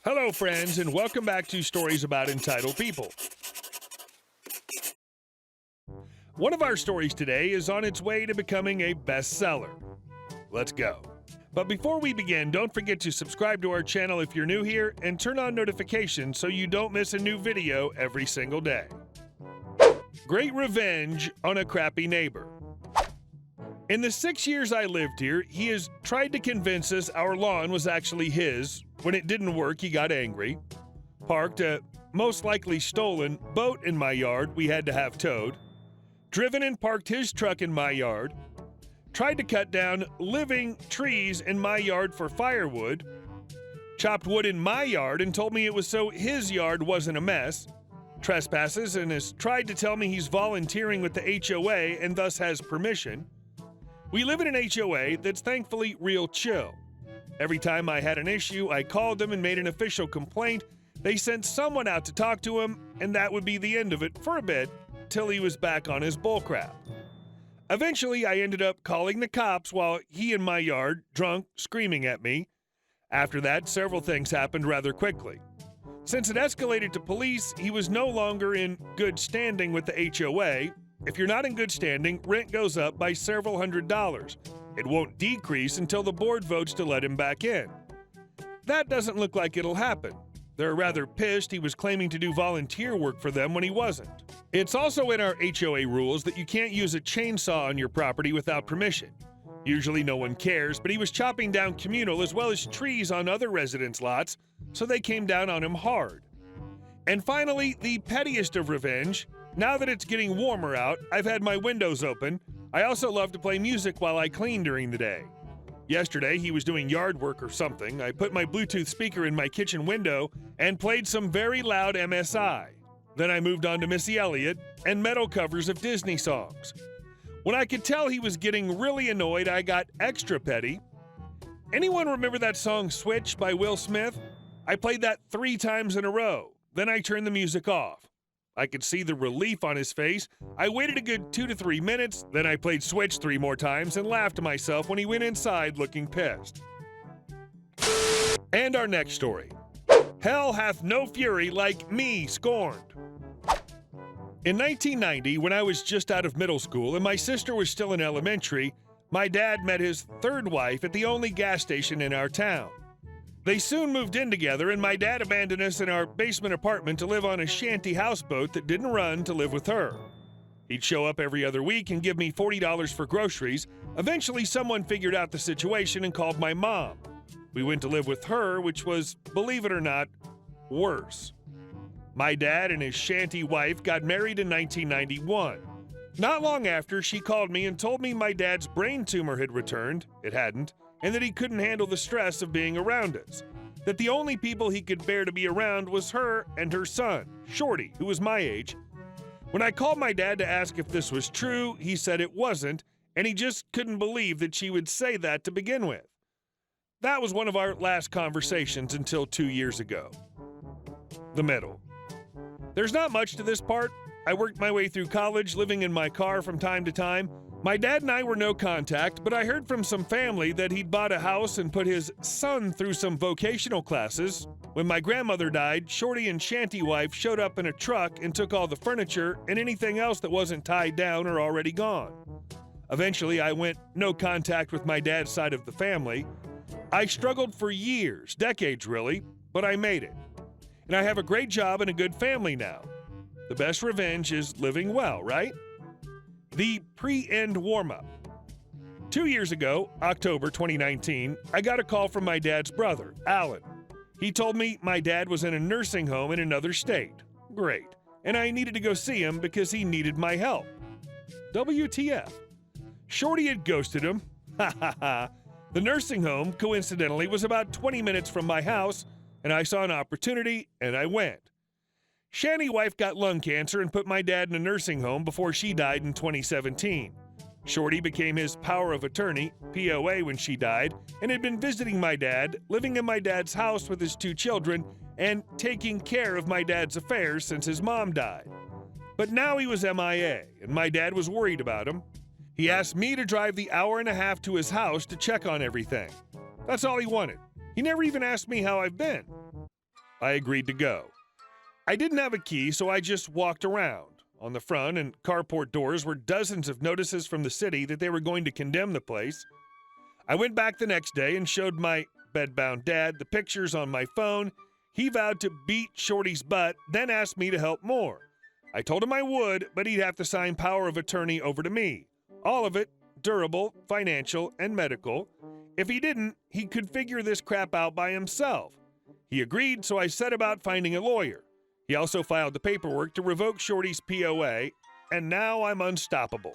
Hello, friends, and welcome back to Stories About Entitled People. One of our stories today is on its way to becoming a bestseller. Let's go. But before we begin, don't forget to subscribe to our channel if you're new here and turn on notifications so you don't miss a new video every single day. Great revenge on a crappy neighbor. In the 6 years I lived here, he has tried to convince us our lawn was actually his. When it didn't work, he got angry. Parked a most likely stolen boat in my yard we had to have towed. Driven and parked his truck in my yard. Tried to cut down living trees in my yard for firewood. Chopped wood in my yard and told me it was so his yard wasn't a mess. Trespasses and has tried to tell me he's volunteering with the HOA and thus has permission. We live in an HOA that's thankfully real chill. Every time I had an issue, I called them and made an official complaint. They sent someone out to talk to him, and that would be the end of it for a bit, till he was back on his bullcrap. Eventually, I ended up calling the cops while he in my yard, drunk, screaming at me. After that, several things happened rather quickly. Since it escalated to police, he was no longer in good standing with the HOA. If you're not in good standing, rent goes up by several $100s. It won't decrease until the board votes to let him back in. That doesn't look like it'll happen. They're rather pissed he was claiming to do volunteer work for them when he wasn't. It's also in our HOA rules that you can't use a chainsaw on your property without permission. Usually no one cares, but he was chopping down communal as well as trees on other residents' lots, so they came down on him hard. And finally, the pettiest of revenge. Now that it's getting warmer out, I've had my windows open. I also love to play music while I clean during the day. Yesterday, he was doing yard work or something. I put my Bluetooth speaker in my kitchen window and played some very loud MSI. Then I moved on to Missy Elliott and metal covers of Disney songs. When I could tell he was getting really annoyed, I got extra petty. Anyone remember that song Switch by Will Smith? I played that 3 times in a row. Then I turned the music off. I could see the relief on his face. I waited a good 2 to 3 minutes, then I played Switch 3 more times and laughed to myself when he went inside looking pissed. And our next story. Hell hath no fury like me scorned. In 1990, when I was just out of middle school and my sister was still in elementary, my dad met his 3rd wife at the only gas station in our town. They soon moved in together, and my dad abandoned us in our basement apartment to live on a shanty houseboat that didn't run to live with her. He'd show up every other week and give me $40 for groceries. Eventually, someone figured out the situation and called my mom. We went to live with her, which was, believe it or not, worse. My dad and his shanty wife got married in 1991. Not long after, she called me and told me my dad's brain tumor had returned. It hadn't. And that he couldn't handle the stress of being around us. That the only people he could bear to be around was her and her son, Shorty, who was my age. When I called my dad to ask if this was true, he said it wasn't, and he just couldn't believe that she would say that to begin with. That was one of our last conversations until 2 years ago. The middle. There's not much to this part. I worked my way through college, living in my car from time to time. My dad and I were no contact, but I heard from some family that he'd bought a house and put his son through some vocational classes. When my grandmother died, Shorty and Shanty wife showed up in a truck and took all the furniture and anything else that wasn't tied down or already gone. Eventually, I went no contact with my dad's side of the family. I struggled for years, decades really, but I made it. And I have a great job and a good family now. The best revenge is living well, right? The pre-end warm-up. 2 years ago, October 2019, I got a call from my dad's brother, Alan. He told me my dad was in a nursing home in another state. Great. And I needed to go see him because he needed my help. WTF. Shorty had ghosted him. Ha ha ha. The nursing home, coincidentally, was about 20 minutes from my house, and I saw an opportunity, and I went. Shanty wife got lung cancer and put my dad in a nursing home before she died in 2017. Shorty became his power of attorney, POA, when she died, and had been visiting my dad, living in my dad's house with his 2 children, and taking care of my dad's affairs since his mom died. But now he was MIA, and my dad was worried about him. He asked me to drive the hour and a half to his house to check on everything. That's all he wanted. He never even asked me how I've been. I agreed to go. I didn't have a key, so I just walked around. On the front and carport doors were dozens of notices from the city that they were going to condemn the place. I went back the next day and showed my bedbound dad the pictures on my phone. He vowed to beat Shorty's butt, then asked me to help more. I told him I would, but he'd have to sign power of attorney over to me. All of it, durable, financial, and medical. If he didn't, he could figure this crap out by himself. He agreed, so I set about finding a lawyer. He also filed the paperwork to revoke Shorty's POA, and now I'm unstoppable.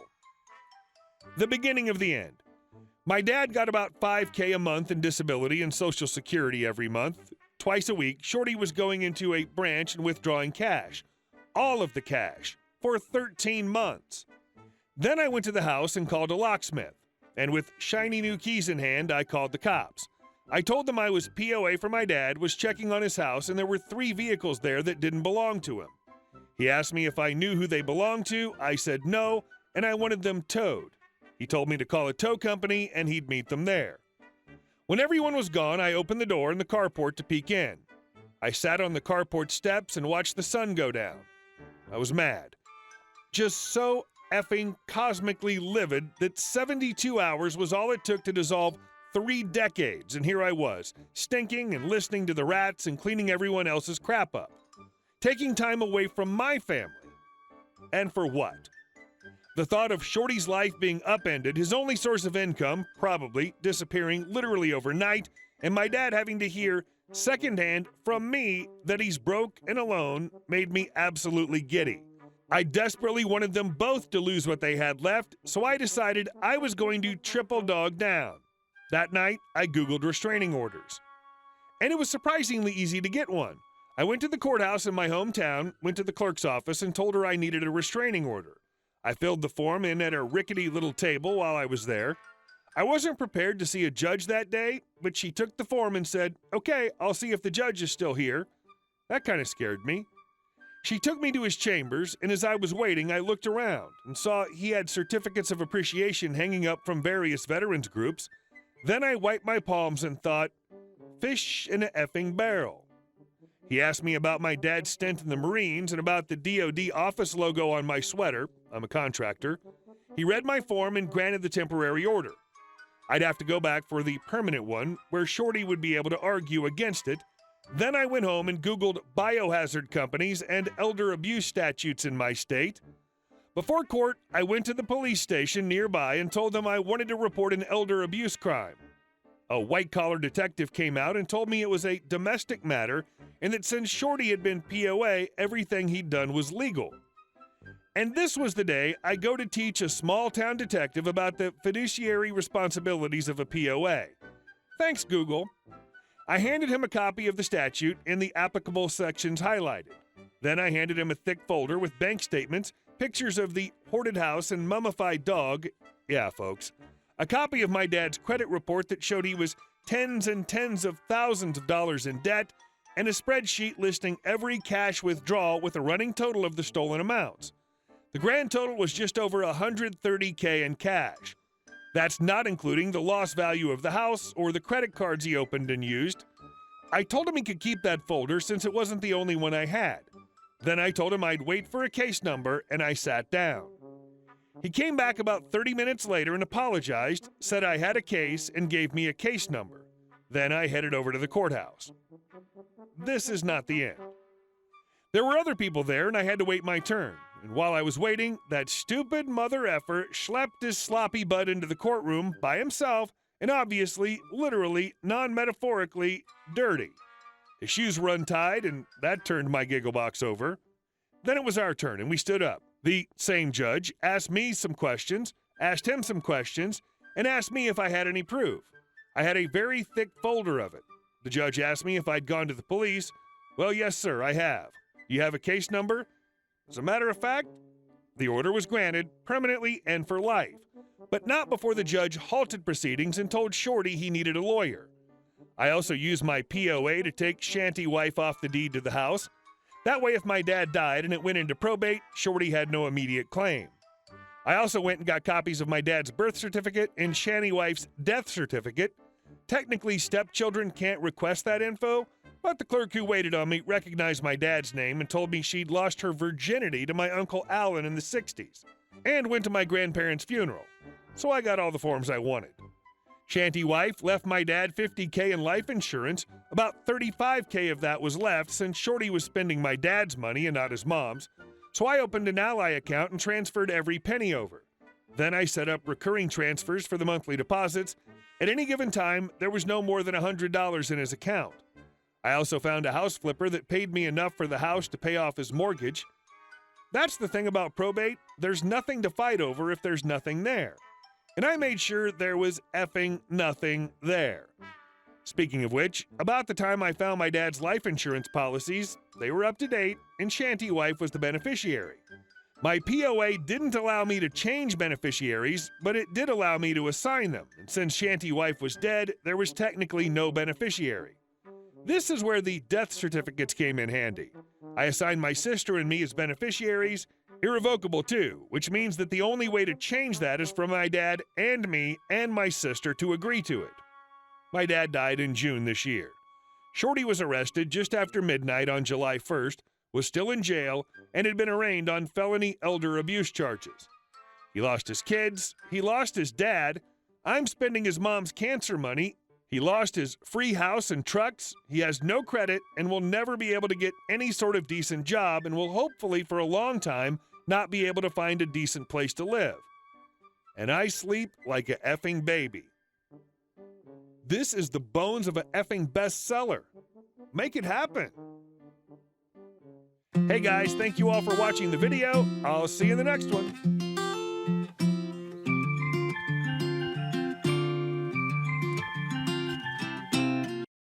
The beginning of the end. My dad got about $5,000 a month in disability and Social Security every month. Twice a week, Shorty was going into a branch and withdrawing cash. All of the cash, for 13 months. Then I went to the house and called a locksmith, and with shiny new keys in hand, I called the cops. I told them I was POA for my dad, was checking on his house, and there were 3 vehicles there that didn't belong to him. He asked me if I knew who they belonged to. I said no, and I wanted them towed. He told me to call a tow company, and he'd meet them there. When everyone was gone, I opened the door in the carport to peek in. I sat on the carport steps and watched the sun go down. I was mad. Just so effing cosmically livid that 72 hours was all it took to dissolve 3 decades, and here I was, stinking and listening to the rats and cleaning everyone else's crap up. Taking time away from my family. And for what? The thought of Shorty's life being upended, his only source of income, probably, disappearing literally overnight, and my dad having to hear secondhand from me that he's broke and alone made me absolutely giddy. I desperately wanted them both to lose what they had left, so I decided I was going to triple dog down. That night, I Googled restraining orders. And it was surprisingly easy to get one. I went to the courthouse in my hometown, went to the clerk's office, and told her I needed a restraining order. I filled the form in at a rickety little table while I was there. I wasn't prepared to see a judge that day, but she took the form and said, "Okay, I'll see if the judge is still here." That kind of scared me. She took me to his chambers, and as I was waiting, I looked around and saw he had certificates of appreciation hanging up from various veterans groups. Then I wiped my palms and thought, fish in a effing barrel. He asked me about my dad's stint in the Marines and about the DoD office logo on my sweater. I'm a contractor. He read my form and granted the temporary order. I'd have to go back for the permanent one, where Shorty would be able to argue against it. Then I went home and Googled biohazard companies and elder abuse statutes in my state. Before court, I went to the police station nearby and told them I wanted to report an elder abuse crime. A white-collar detective came out and told me it was a domestic matter and that since Shorty had been POA, everything he'd done was legal. And this was the day I go to teach a small-town detective about the fiduciary responsibilities of a POA. Thanks, Google. I handed him a copy of the statute and the applicable sections highlighted. Then I handed him a thick folder with bank statements, pictures of the hoarded house and mummified dog. Yeah, folks. A copy of my dad's credit report that showed he was tens and tens of thousands of dollars in debt, and a spreadsheet listing every cash withdrawal with a running total of the stolen amounts. The grand total was just over $130K in cash. That's not including the lost value of the house or the credit cards he opened and used. I told him he could keep that folder since it wasn't the only one I had. Then I told him I'd wait for a case number, and I sat down. He came back about 30 minutes later and apologized, said I had a case, and gave me a case number. Then I headed over to the courthouse. This is not the end. There were other people there, and I had to wait my turn. And while I was waiting, that stupid mother effer schlepped his sloppy butt into the courtroom by himself, and obviously, literally, non-metaphorically, dirty. His shoes were untied, and that turned my giggle box over. Then it was our turn, and we stood up. The same judge asked me some questions, asked him some questions, and asked me if I had any proof. I had a very thick folder of it. The judge asked me if I'd gone to the police. Well, yes, sir, I have. You have a case number? As a matter of fact, the order was granted permanently and for life, but not before the judge halted proceedings and told Shorty he needed a lawyer. I also used my POA to take Shanty wife off the deed to the house. That way, if my dad died and it went into probate, Shorty had no immediate claim. I also went and got copies of my dad's birth certificate and Shanty wife's death certificate. Technically, stepchildren can't request that info, But the clerk who waited on me recognized my dad's name and told me she'd lost her virginity to my Uncle Alan in the 60s and went to my grandparents' funeral. So I got all the forms I wanted. Shanty wife left my dad $50K in life insurance. About $35K of that was left since Shorty was spending my dad's money and not his mom's. So I opened an Ally account and transferred every penny over. Then I set up recurring transfers for the monthly deposits. At any given time, there was no more than $100 in his account. I also found a house flipper that paid me enough for the house to pay off his mortgage. That's the thing about probate. There's nothing to fight over if there's nothing there. And I made sure there was effing nothing there. Speaking of which, about the time I found my dad's life insurance policies, they were up to date, and Shanty wife was the beneficiary. My POA didn't allow me to change beneficiaries, but it did allow me to assign them, and since Shanty wife was dead, there was technically no beneficiary. This is where the death certificates came in handy. I assigned my sister and me as beneficiaries, irrevocable too, which means that the only way to change that is for my dad and me and my sister to agree to it. My dad died in June this year. Shorty was arrested just after midnight on July 1st, was still in jail, and had been arraigned on felony elder abuse charges. He lost his kids, he lost his dad, I'm spending his mom's cancer money, he lost his free house and trucks, he has no credit, and will never be able to get any sort of decent job, and will hopefully for a long time not be able to find a decent place to live. And I sleep like a effing baby. This is the bones of a effing bestseller. Make it happen. Hey guys, thank you all for watching the video. I'll see you in the next one.